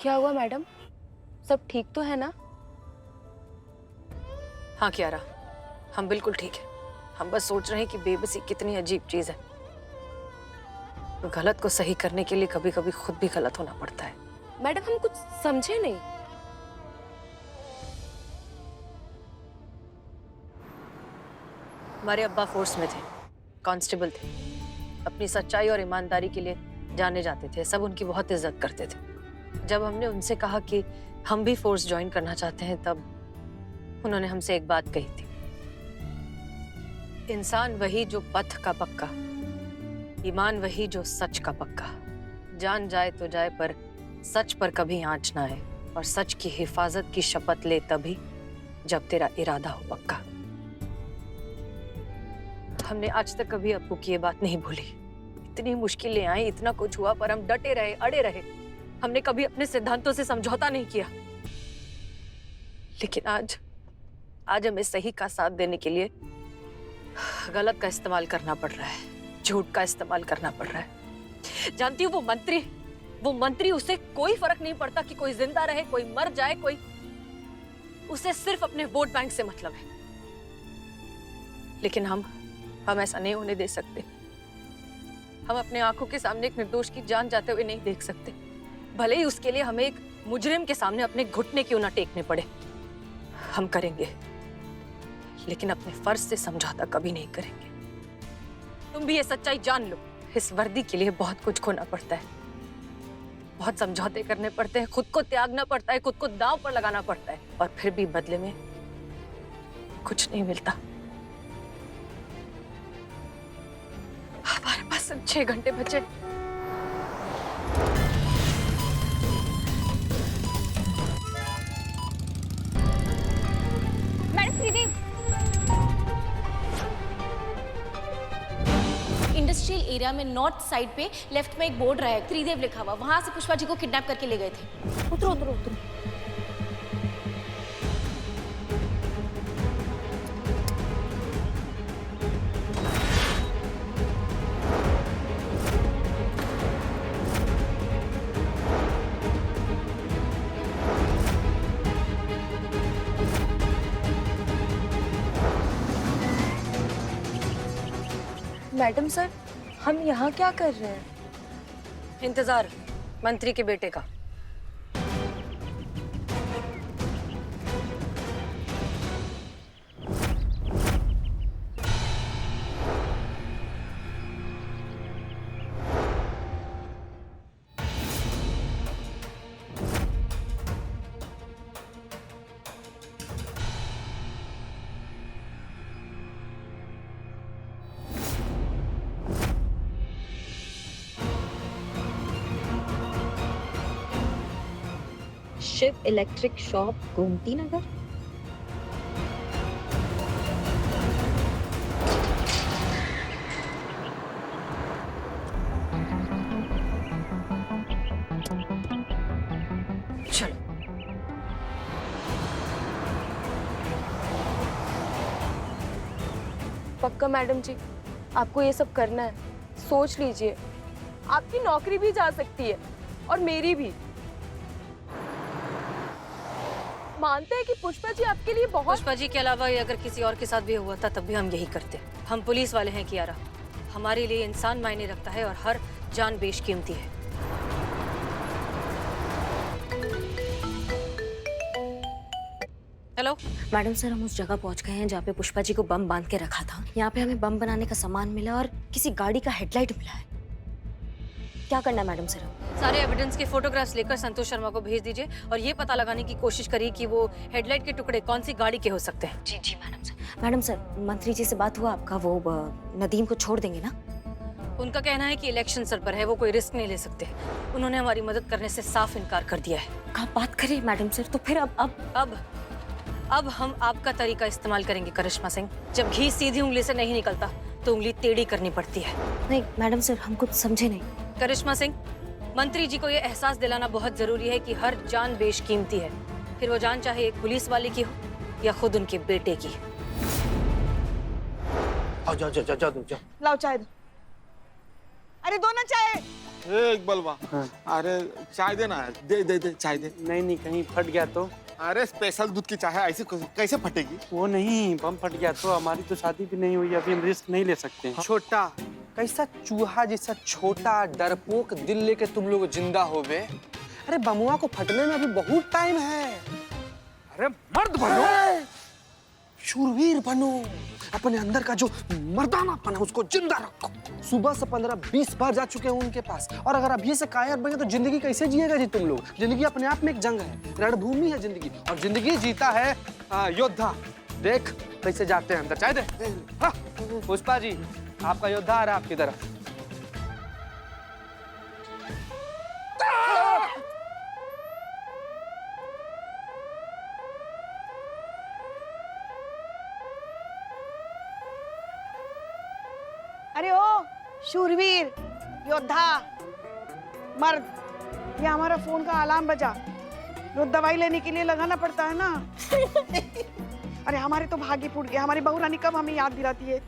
क्या हुआ मैडम? सब ठीक तो है ना? हाँ कियारा, हम बिल्कुल ठीक है। हम बस सोच रहे हैं कि बेबसी कितनी अजीब चीज है। तो गलत को सही करने के लिए कभी कभी खुद भी गलत होना पड़ता है। मैडम हम कुछ समझे नहीं। हमारे अब्बा फोर्स में थे, कांस्टेबल थे। अपनी सच्चाई और ईमानदारी के लिए जाने जाते थे, सब उनकी बहुत इज्जत करते थे। जब हमने उनसे कहा कि हम भी फोर्स ज्वाइन करना चाहते हैं, तब उन्होंने हमसे एक बात कही थी, इंसान वही जो पथ का पक्का, ईमान वही जो सच का पक्का। जान जाए तो जाए पर सच पर कभी आंच ना आए, और सच की हिफाजत की शपथ ले तभी जब तेरा इरादा हो पक्का। हमने आज तक कभी अप्पू की ये बात नहीं भूली। इतनी मुश्किलें आई, इतना कुछ हुआ, पर हम डटे रहे, अड़े रहे। हमने कभी अपने सिद्धांतों से समझौता नहीं किया। लेकिन आज हमें सही का साथ देने के लिए गलत का इस्तेमाल करना पड़ रहा है, झूठ का इस्तेमाल करना पड़ रहा है। जानती हूँ वो मंत्री, उसे कोई फर्क नहीं पड़ता कि कोई जिंदा रहे, कोई मर जाए, उसे सिर्फ अपने वोट बैंक से मतलब है। लेकिन हम ऐसा नहीं होने दे सकते। हम अपने आंखों के सामने एक निर्दोष की जान जाते हुए नहीं देख सकते, भले ही उसके लिए हमें एक मुजरिम के सामने अपने घुटने क्यों ना टेकने पड़े। हम करेंगे, लेकिन अपने फर्ज से समझौता कभी नहीं करेंगे। तुम भी ये सच्चाई जान लो, इस वर्दी के लिए बहुत कुछ खोना पड़ता है, बहुत समझौते करने पड़ते हैं, खुद को त्यागना पड़ता है, खुद को दांव पर लगाना पड़ता है, और फिर भी बदले में कुछ नहीं मिलता। हमारे पास 6 घंटे बचे। मैडम श्रीदेव, इंडस्ट्रियल एरिया में नॉर्थ साइड पे लेफ्ट में एक बोर्ड रहा है, त्रिदेव लिखा हुआ, वहां से पुष्पा जी को किडनैप करके ले गए थे। उतरो उतरो उतरो। मैडम सर, हम यहाँ क्या कर रहे हैं? इंतजार मंत्री के बेटे का। Shiv electric shop, Gomti Nagar. चलो। पक्का मैडम जी, आपको ये सब करना है? सोच लीजिए, आपकी नौकरी भी जा सकती है और मेरी भी। मानते हैं कि पुष्पा जी आपके लिए बहुत। पुष्पा जी के अलावा ये अगर किसी और के साथ भी हुआ था, तब भी हम यही करते। हम पुलिस वाले हैं कियारा, हमारे लिए इंसान मायने रखता है और हर जान बेशकीमती है। हेलो मैडम सर, हम उस जगह पहुंच गए हैं जहाँ पे पुष्पा जी को बम बांध के रखा था। यहाँ पे हमें बम बनाने का सामान मिला और किसी गाड़ी का हेडलाइट मिला है। क्या करना है मैडम सर? सारे एविडेंस के फोटोग्राफ्स लेकर संतोष शर्मा को भेज दीजिए और ये पता लगाने की कोशिश करिए कि वो हेडलाइट के टुकड़े कौन सी गाड़ी के हो सकते हैं। जी जी मैडम सर। मैडम सर, मंत्री जी से बात हुआ आपका? वो नदीम को छोड़ देंगे ना? उनका कहना है कि इलेक्शन सर पर है, वो कोई रिस्क नहीं ले सकते। उन्होंने हमारी मदद करने से साफ इनकार कर दिया है। आप बात करिए मैडम सर। तो फिर अब हम आपका तरीका इस्तेमाल करेंगे करिश्मा सिंह। जब घी सीधी उंगली से नहीं निकलता तो उंगली टेढ़ी करनी पड़ती है। नहीं मैडम सर, हम कुछ समझे नहीं। करिश्मा सिंह, मंत्री जी को यह एहसास दिलाना बहुत जरूरी है कि हर जान बेशकीमती है, फिर वो जान चाहे एक पुलिस वाले की हो या खुद उनके बेटे की। जाओ जाओ जाओ जाओ जाओ। लाओ चाय दो। अरे दो ना चाय। इकबालवा, हाँ। अरे चाय देना है, दे दे दे चाय दे। नहीं कहीं फट गया तो? अरे स्पेशल दूध की चाय है, ऐसे कैसे फटेगी? वो नहीं, बम फट गया तो हमारी तो शादी भी नहीं हुई, अभी हम रिस्क नहीं ले सकते। छोटा कैसा चूहा जैसा छोटा डरपोक दिल लेके तुम लोग जिंदा हो बे? अरे बमुआ को फटने में अभी बहुत टाइम है। अरे मर्द बनो, शूरवीर बनो, अपने अंदर का जो मर्दानापन है उसको जिंदा रखो। सुबह से 15-20 बार जा चुके हैं उनके पास, और अगर अभी से कायर बने तो जिंदगी कैसे जिएगा जी तुम लोग? जिंदगी अपने आप में एक जंग है, रणभूमि है जिंदगी, और जिंदगी जीता है योद्धा। देख कैसे जाते हैं अंदर, चाय दे। हाँ, पुष्पा जी आपका योद्धा आ रहा है आपकी तरफ। अरे ओ शूरवीर, योद्धा, मर्द, ये हमारा फोन का अलार्म बजा। रोज दवाई लेने के लिए लगाना पड़ता है ना। अरे हमारे तो भाग्य फूट गया, हमारी बहू रानी कब हमें याद दिलाती है।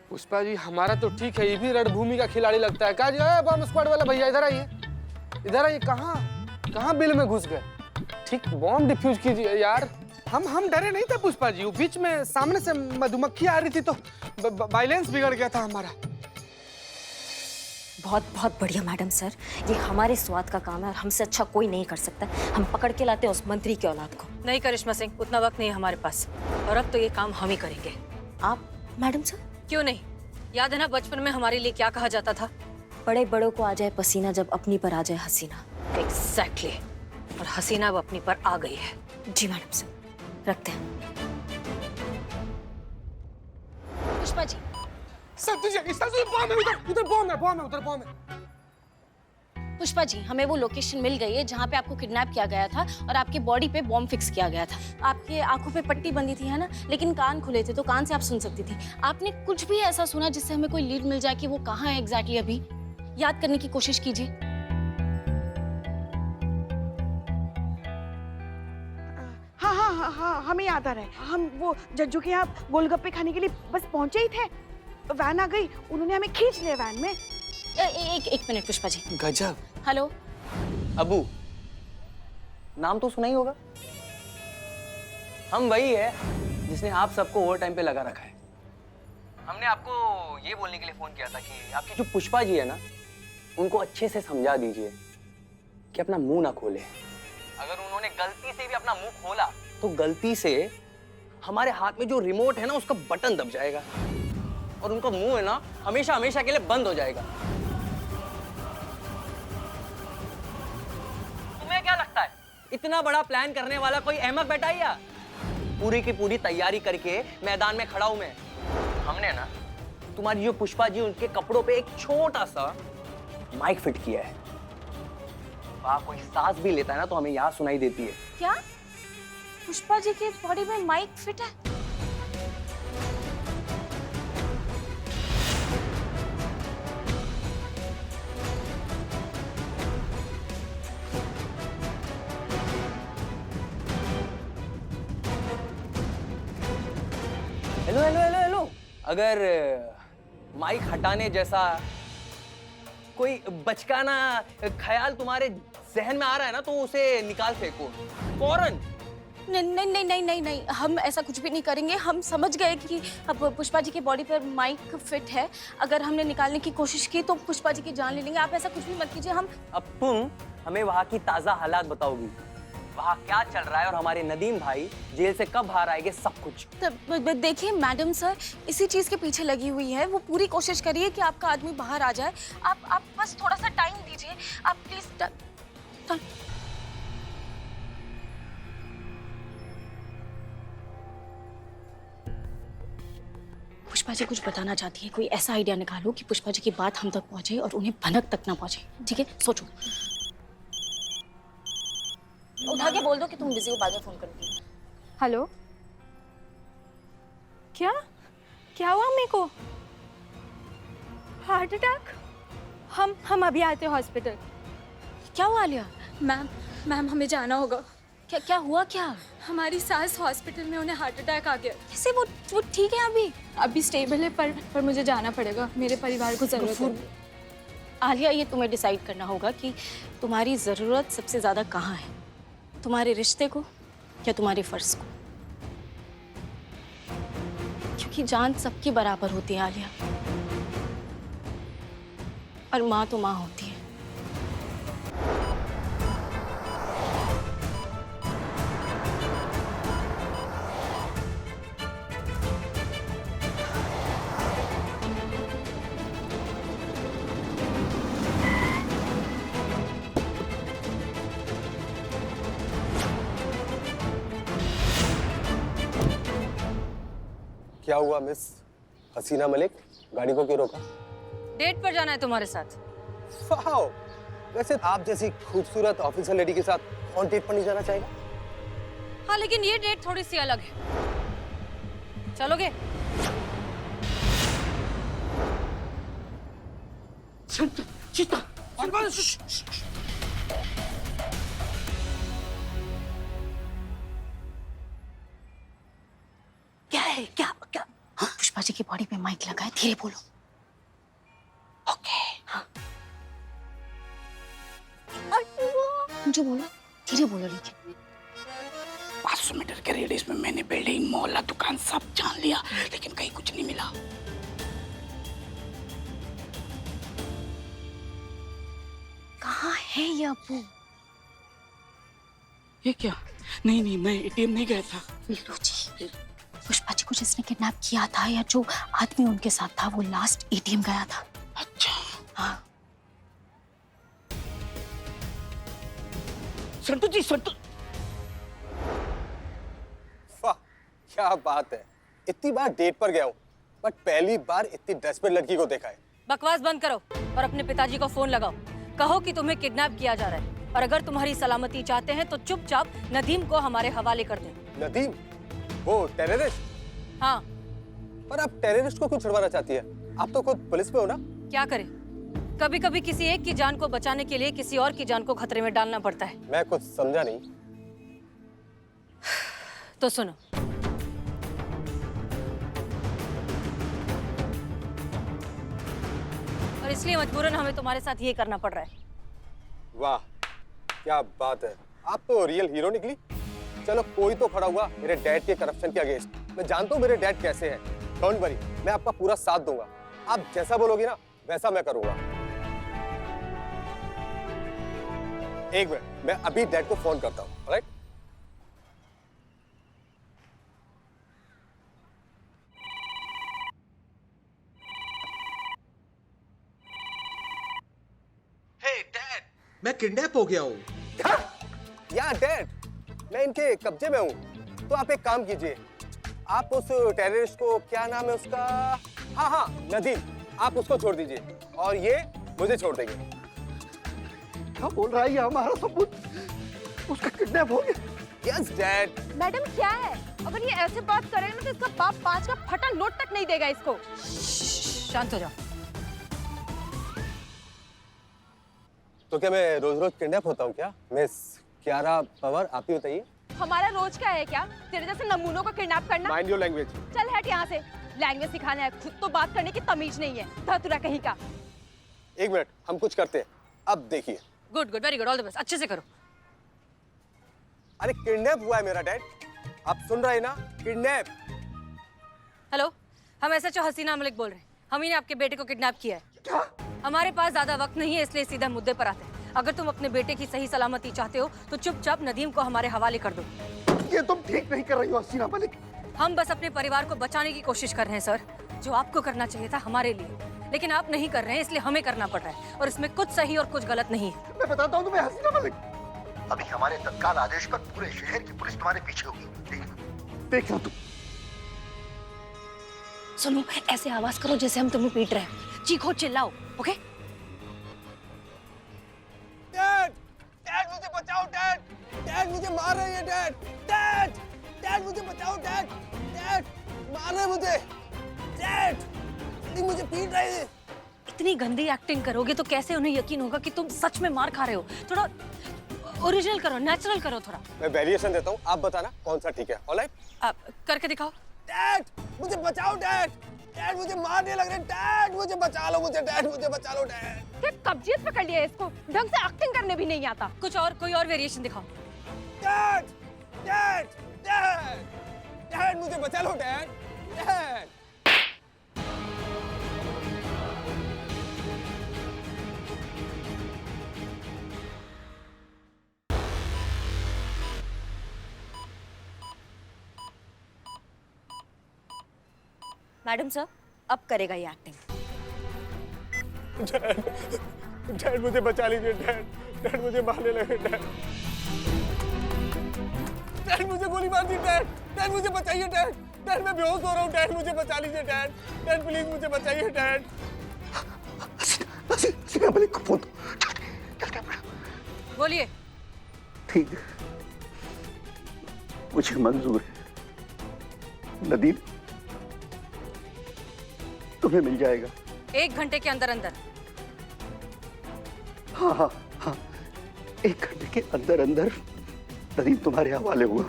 पुष्पा जी हमारा तो ठीक है, ये भी रणभूमि का खिलाड़ी लगता है। कहा जी बम स्क्वाड वाला भैया इधर आइए, इधर आइए। कहाँ बिल में घुस गए? ठीक बॉम्ब डिफ्यूज कीजिए यार। हम डरे नहीं थे पुष्पा जी, वो बीच में सामने से मधुमक्खी आ रही थी तो बैलेंस बिगड़ गया था हमारा। बहुत बहुत बढ़िया मैडम सर, ये हमारे स्वाद का काम है और हमसे अच्छा कोई नहीं कर सकता। हम पकड़ के लाते हैं उस मंत्री की औलाद को। नहीं करिश्मा सिंह, उतना वक्त नहीं है हमारे पास, और अब तो ये काम हम ही करेंगे। आप मैडम सर? क्यों नहीं? याद है ना बचपन में हमारे लिए क्या कहा जाता था? बड़े बड़ों को आ जाए पसीना, जब अपनी पर आ जाए हसीना। एग्जैक्टली, और हसीना अब अपनी पर आ गई है। जी मैडम सर, रखते हैं। पुष्पा जी, सब तुझे बॉम्ब है, उधर बॉम्ब है, उधर बॉम्ब है। पुष्पा जी, हमें वो लोकेशन मिल गई है जहाँ पे आपको किडनैप किया गया था और आपके बॉडी पे बॉम्ब फिक्स किया गया था। आपके आंखों पे पट्टी बंधी थी है ना, लेकिन कान खुले थे तो कान से आप सुन सकती थी। आपने कुछ भी ऐसा सुना जिससे हमें कोई लीड मिल जाए कि वो कहाँ है एग्जैक्टली? अभी याद करने की कोशिश कीजिए। हाँ, हमें याद आ रहा है। हम वो जज्जू के यहाँ गोलगप्पे खाने के लिए बस पहुंचे ही थे, वैन आ गई, उन्होंने हमें खींच लिया वैन में। एक मिनट पुष्पा जी। गजब। हेलो अबू, नाम तो सुना ही होगा। हम वही है जिसने आप सबको ओवर टाइम पे लगा रखा है। हमने आपको ये बोलने के लिए फोन किया था कि आपकी जो पुष्पा जी है ना, उनको अच्छे से समझा दीजिए कि अपना मुंह ना खोले। अगर उन्होंने गलती से भी अपना मुंह खोला तो गलती से हमारे हाथ में जो रिमोट है ना उसका बटन दब जाएगा और उनका मुंह है ना हमेशा हमेशा के लिए बंद हो जाएगा। तुम्हें क्या लगता है इतना बड़ा प्लान करने वाला कोई अहमक बैठा ही? पूरी की पूरी तैयारी करके मैदान में खड़ा हूं मैं। हमने ना तुम्हारी जो पुष्पा जी उनके कपड़ों पे एक छोटा सा माइक फिट किया है। वहां कोई सांस भी लेता है ना तो हमें यहाँ सुनाई देती है। क्या पुष्पा जी के बॉडी में माइक फिट है? हेलो हेलो हेलो हेलो, अगर माइक हटाने जैसा कोई बचकाना ख्याल तुम्हारे जहन में आ रहा है ना तो उसे निकाल फेंको फौरन। नहीं, हम ऐसा कुछ भी नहीं करेंगे। हम समझ गए कि अब पुष्पा जी के बॉडी पर माइक फिट है। अगर हमने निकालने की कोशिश की तो पुष्पा जी की जान ले लेंगे। आप ऐसा कुछ भी मत कीजिए। हम अब तुम हमें वहाँ की ताजा हालात बताओगी, वहाँ क्या चल रहा है और हमारे नदीम भाई जेल से कब बाहर आएंगे, सब कुछ। देखिए मैडम सर, इसी चीज के पीछे लगी हुई है। वो पूरी कोशिश करिए कि आपका आदमी बाहर आ जाए। आप बस थोड़ा सा टाइम दीजिए, आप प्लीज। पुष्पा जी कुछ बताना चाहती है। कोई ऐसा आइडिया निकालो कि पुष्पा जी की बात हम तक पहुंचे और उन्हें भनक तक ना पहुंचे। ठीक है, सोचो। उठा के बोल दो कि तुम बिजी हो, बाद में फोन करूंगी। हेलो, क्या हुआ मेरे को? Heart attack? हम अभी आते हैं हॉस्पिटल। क्या हुआ आलिया? मैम हमें जाना होगा। क्या क्या हुआ क्या? हमारी सास हॉस्पिटल में, उन्हें हार्ट अटैक आ गया। कैसे? वो ठीक है अभी? अभी स्टेबल है, पर मुझे जाना पड़ेगा, मेरे परिवार को जरूरत है। आलिया, ये तुम्हें डिसाइड करना होगा कि तुम्हारी ज़रूरत सबसे ज़्यादा कहाँ है, तुम्हारे रिश्ते को या तुम्हारे फर्ज को? क्योंकि जान सबकी बराबर होती है आलिया, और माँ तो माँ होती है। क्या हुआ मिस हसीना मलिक? गाड़ी को क्यों रोका? डेट पर जाना है तुम्हारे साथ। वाओ! वैसे आप जैसी खूबसूरत ऑफिसर लेडी के साथ कौन डेट पर नहीं जाना चाहेगा? हाँ, लेकिन ये डेट थोड़ी सी अलग है। चलोगे? क्या है? क्या क्या? पुष्पा जी की बॉडी पे माइक लगा है, धीरे बोलो। ओके। हाँ। जो बोलो, धीरे बोलो लेकिन। 500 मीटर के रेडियस में मैंने बिल्डिंग, मोहल्ला, दुकान सब जान लिया, लेकिन कहीं कुछ नहीं मिला। कहाँ है ये अप्पू? ये क्या? नहीं, मैं एटीएम नहीं गया था। लो जी, पुष्पा जी को जिसने किडनैप किया था या जो आदमी उनके साथ था, वो लास्ट एटीएम गया था। अच्छा। हाँ। संतू जी, संतू। वाह, क्या बात है! इतनी बार डेट पर गया हूँ, बट पहली बार इतनी डेस्परेट लड़की को देखा है। बकवास बंद करो और अपने पिताजी को फोन लगाओ। कहो कि तुम्हें किडनैप किया जा रहा है, और अगर तुम्हारी सलामती चाहते हैं तो चुपचाप नदीम को हमारे हवाले कर दें। नदीम? वो टेररिस्ट? हाँ। पर आप टेररिस्ट को क्यों छुड़वाना चाहती है? आप तो खुद पुलिस में हो ना? क्या करें, कभी कभी किसी एक की जान को बचाने के लिए किसी और की जान को खतरे में डालना पड़ता है। मैं कुछ समझा नहीं। तो सुनो, और इसलिए मजबूरन हमें तुम्हारे साथ ये करना पड़ रहा है। वाह, क्या बात है! आप तो रियल हीरो निकली। चलो, कोई तो खड़ा हुआ मेरे डैड के करप्शन के अगेंस्ट। मैं जानता हूँ मेरे डैड कैसे हैं। डोंट वरी, मैं आपका पूरा साथ दूंगा। आप जैसा बोलोगे ना, वैसा मैं करूंगा। एक मिनट, मैं अभी डैड को फोन करता हूँ। ऑलराइट? हे डैड, मैं किडनैप हो गया हूँ। या डैड, मैं इनके कब्जे में हूँ। तो आप एक काम कीजिए, आप उस टेररिस्ट को, क्या नाम है उसका, हाँ, नदीम, आप उसको छोड़ दीजिए और ये मुझे छोड़ देंगे। क्या बोल रहा है ये? हमारा सबूत, उसका किडनैप हो गया। Yes dad. मैडम क्या है? अगर ये ऐसे बात करेगा ना तो इसका बाप 5 का फटा नोट तक नहीं देगा इसको। शांत हो जाओ। तो क्या मैं रोज रोज किडनैप होता हूँ क्या? मिस कियारा पवार, आप ही बताइए। हमारा रोज का है क्या तेरे जैसे नमूनों को किडनैप करना? Mind your language. चल हट यहाँ से, लैंग्वेज सिखाना है, खुद तो बात करने की तमीज नहीं है, धतुरा कहीं का। एक मिनट, हम कुछ करते हैं, अब देखिए। Good good, very good, all the best, अच्छे से करो। अरे किडनैप हुआ है मेरा डैड, आप सुन रहे हैं ना? किडनैप। हेलो, हम एसएचओ हसीना मलिक बोल रहे हैं। हम ही ने आपके बेटे को किडनैप किया है। क्या? हमारे पास ज्यादा वक्त नहीं है, इसलिए सीधा मुद्दे पर आते हैं। अगर तुम अपने बेटे की सही सलामती चाहते हो तो चुपचाप नदीम को हमारे हवाले कर दो। ये तुम ठीक नहीं कर रही हो हसीना मलिक। हम बस अपने परिवार को बचाने की कोशिश कर रहे हैं सर, जो आपको करना चाहिए था हमारे लिए, लेकिन आप नहीं कर रहे हैं, इसलिए हमें करना पड़ रहा है, और इसमें कुछ सही और कुछ गलत नहीं है। मैं बताता हूँ तुम्हें हसीना मलिक। अभी हमारे तत्काल आदेश पर पूरे शहर की पुलिस तुम्हारे पीछे होगी। देख लो तुम। सुनो, ऐसे आवाज करो जैसे हम तुम्हें पीट रहे हैं, चीखो चिल्लाओ, ओके? डैड, डैड मुझे बचाओ डैड, डैड मुझे मार रही है डैड, डैड, डैड मुझे बचाओ डैड, डैड मार रहे मुझे, डैड, डैडी मुझे पीट रही है। इतनी गंदी एक्टिंग करोगे तो कैसे उन्हें यकीन होगा कि तुम सच में मार खा रहे हो? थोड़ा ओरिजिनल करो, नेचुरल करो थोड़ा। मैं वेरिएशन देता हूँ, आप बताना कौन सा ठीक है। ऑलराइट? आप करके दिखाओ। डैड, मुझे बचाओ डैड। डैड मुझे मारने लग रहे हैं। डैड मुझे बचा लो, मुझे डैड मुझे बचा लो डैड। क्या कब्जियत पकड़ लिया है इसको, ढंग से एक्टिंग करने भी नहीं आता। कुछ और, कोई और वेरिएशन दिखाओ। डैड डैड डैड डैड मुझे बचा लो डैड। डैड मैडम सर, अब करेगा ये एक्टिंग। डैड मुझे बचा लीजिए डैड। डैड मुझे मारने लगे डैड। डैड मुझे गोली मार दी डैड। डैड मुझे बचाइए डैड। डैड मैं बेहोश हो रहा हूँ डैड मुझे बचा लीजिए डैड। डैड प्लीज मुझे बचाइए डैड। हसीना मलिक को फोन दो। जल्दी अपना। बोलिए। ठीक है, मुझे मंजूर है। नदीम तुम्हें मिल जाएगा। 1 घंटे के अंदर अंदर। हाँ हाँ हाँ, 1 घंटे के अंदर अंदर नदीम तुम्हारे हवाले हुआ।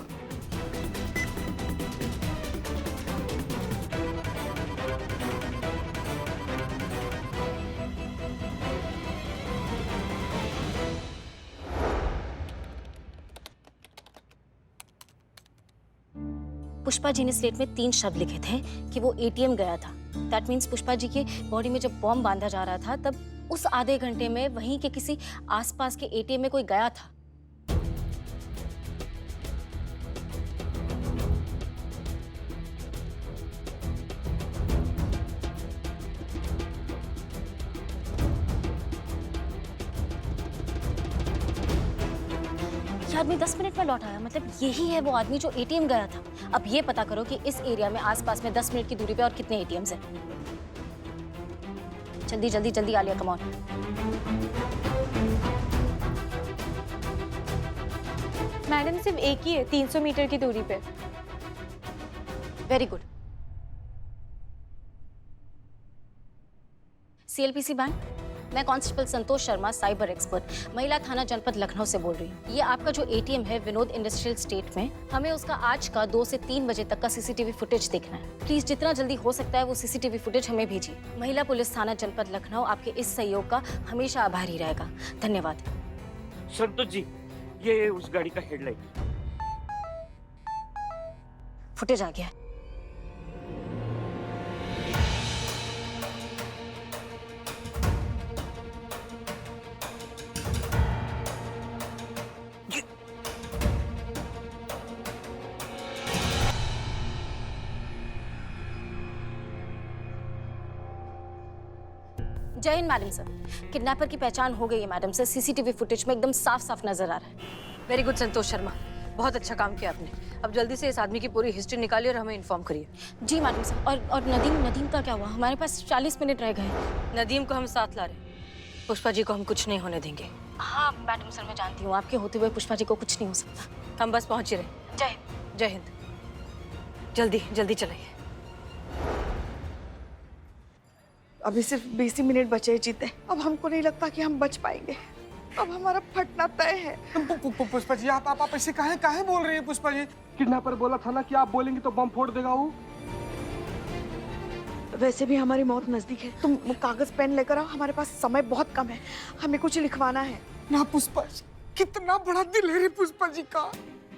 पुष्पा जी ने स्लेट में 3 शब्द लिखे थे कि वो एटीएम गया था। दैट मीन्स पुष्पा जी के बॉडी में जब बॉम्ब बांधा जा रहा था, तब उस आधे घंटे में वहीं के किसी आसपास के एटीएम में कोई गया था। ये आदमी 10 मिनट में लौट आया, मतलब यही है वो आदमी जो एटीएम गया था। अब ये पता करो कि इस एरिया में आसपास में 10 मिनट की दूरी पे और कितने एटीएम्स हैं। जल्दी जल्दी जल्दी आलिया, कम ऑन। मैडम सिर्फ एक ही है 300 मीटर की दूरी पे। Very good. सीएलपीसी बैंक, मैं constable Santosh Sharma, cyber expert, महिला थाना जनपद लखनऊ से बोल रही हूँ। ये आपका जो एटीएम है विनोद इंडस्ट्रियल स्टेट में, हमें उसका आज का 2 से 3 बजे तक का सीसीटीवी फुटेज देखना है। प्लीज जितना जल्दी हो सकता है वो सीसीटीवी फुटेज हमें भेजिए। महिला पुलिस थाना जनपद लखनऊ आपके इस सहयोग का हमेशा आभारी रहेगा। धन्यवाद। संतोष जी, ये उस गाड़ी का हेडलाइट। फुटेज आ गया है। जय हिंद मैडम सर, किडनैपर की पहचान हो गई है मैडम सर। सीसीटीवी फुटेज में एकदम साफ साफ नजर आ रहा है। वेरी गुड संतोष शर्मा, बहुत अच्छा काम किया आपने। अब जल्दी से इस आदमी की पूरी हिस्ट्री निकालिए और हमें इन्फॉर्म करिए। जी मैडम सर। और नदीम का क्या हुआ? हमारे पास 40 मिनट रह गए। नदीम को हम साथ ला रहे हैं। पुष्पा जी को हम कुछ नहीं होने देंगे। हाँ मैडम सर, मैं जानती हूँ आपके होते हुए पुष्पा जी को कुछ नहीं हो सकता। हम बस पहुंच ही रहे। जय हिंद। जय हिंद। जल्दी जल्दी चलाइए। अभी सिर्फ 20 मिनट बचे हैं जीते। अब हमको नहीं लगता कि हम बच पाएंगे। अब हमारा फटना तय है। पुष्पा जी, आप ऐसे काहे बोल रही हैं पुष्पा जी? किडनैपर बोला था ना कि आप बोलेंगे तो बम फोड़ देगा वो। वैसे भी हमारी मौत नजदीक है। तुम कागज पेन लेकर आओ, हमारे पास समय बहुत कम है। हमें कुछ लिखवाना है। ना पुष्पा जी, कितना बड़ा दिल है रे पुष्पा जी का।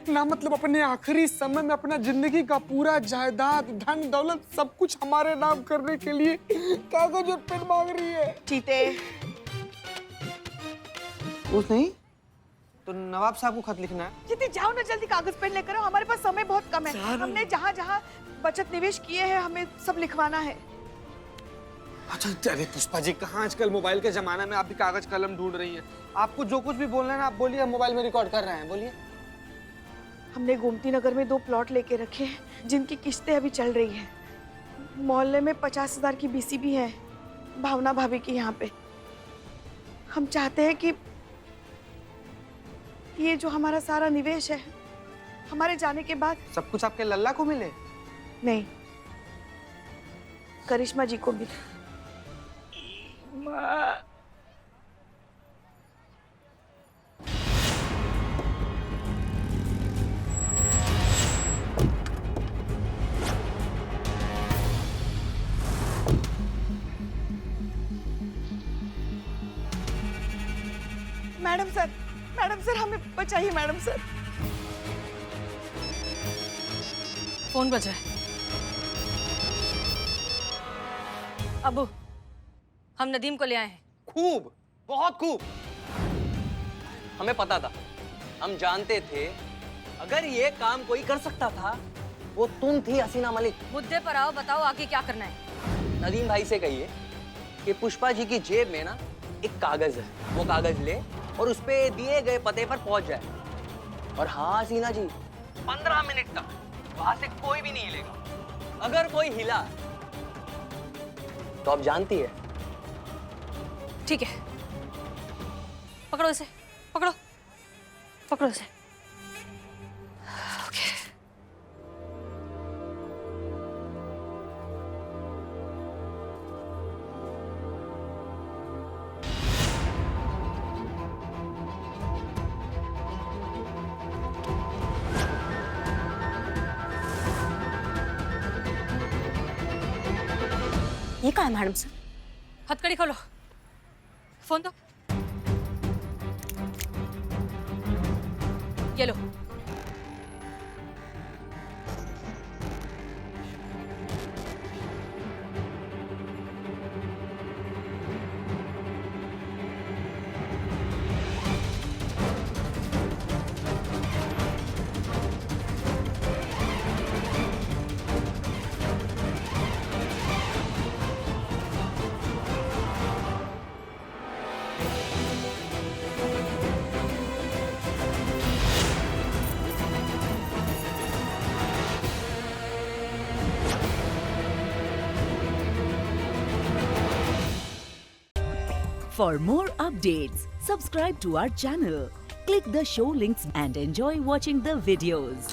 ना मतलब अपने आखिरी समय में अपना जिंदगी का पूरा जायदाद, धन दौलत सब कुछ हमारे नाम करने के लिए कागज और पेन मांग रही है। चीते उस नहीं तो नवाब साहब को खत लिखना है। चीते जाओ ना, जल्दी कागज पेन लेकर आओ, हमारे पास समय बहुत कम है। हमने जहाँ जहाँ बचत निवेश किए हैं हमें सब लिखवाना है। अच्छा, अरे पुष्पा जी, कहाँ आजकल मोबाइल के जमाना में आप भी कागज कलम ढूंढ रही हैं। आपको जो कुछ भी बोलना है ना आप बोलिए, हम मोबाइल में रिकॉर्ड कर रहे हैं, बोलिए। हमने गोमती नगर में 2 प्लॉट लेके रखे हैं जिनकी किस्तें अभी चल रही हैं। मोहल्ले में 50,000 की बीसी भी है, भावना भाभी की यहाँ पे। हम चाहते हैं कि ये जो हमारा सारा निवेश है हमारे जाने के बाद सब कुछ आपके लल्ला को मिले। नहीं, करिश्मा जी को भी। चाहिए मैडम सर। फोन बज रहा है। अबू, हम नदीम को ले आए हैं। खूब, बहुत खूब। हमें पता था, हम जानते थे अगर ये काम कोई कर सकता था वो तुम थी हसीना मलिक। मुद्दे पर आओ, बताओ आगे क्या करना है। नदीम भाई से कहिए कि पुष्पा जी की जेब में ना एक कागज है, वो कागज ले और उस पे दिए गए पते पर पहुंच जाए। और हाँ हसीना जी, 15 मिनट तक वहां से कोई भी नहीं हिलेगा। अगर कोई हिला तो आप जानती है। ठीक है, पकड़ो इसे, पकड़ो, पकड़ो इसे। ओके। ये कहाँ है मैडम सर? हथकड़ी खोलो, फोन दो। ये लो। For more updates, subscribe to our channel, click the show links and enjoy watching the videos.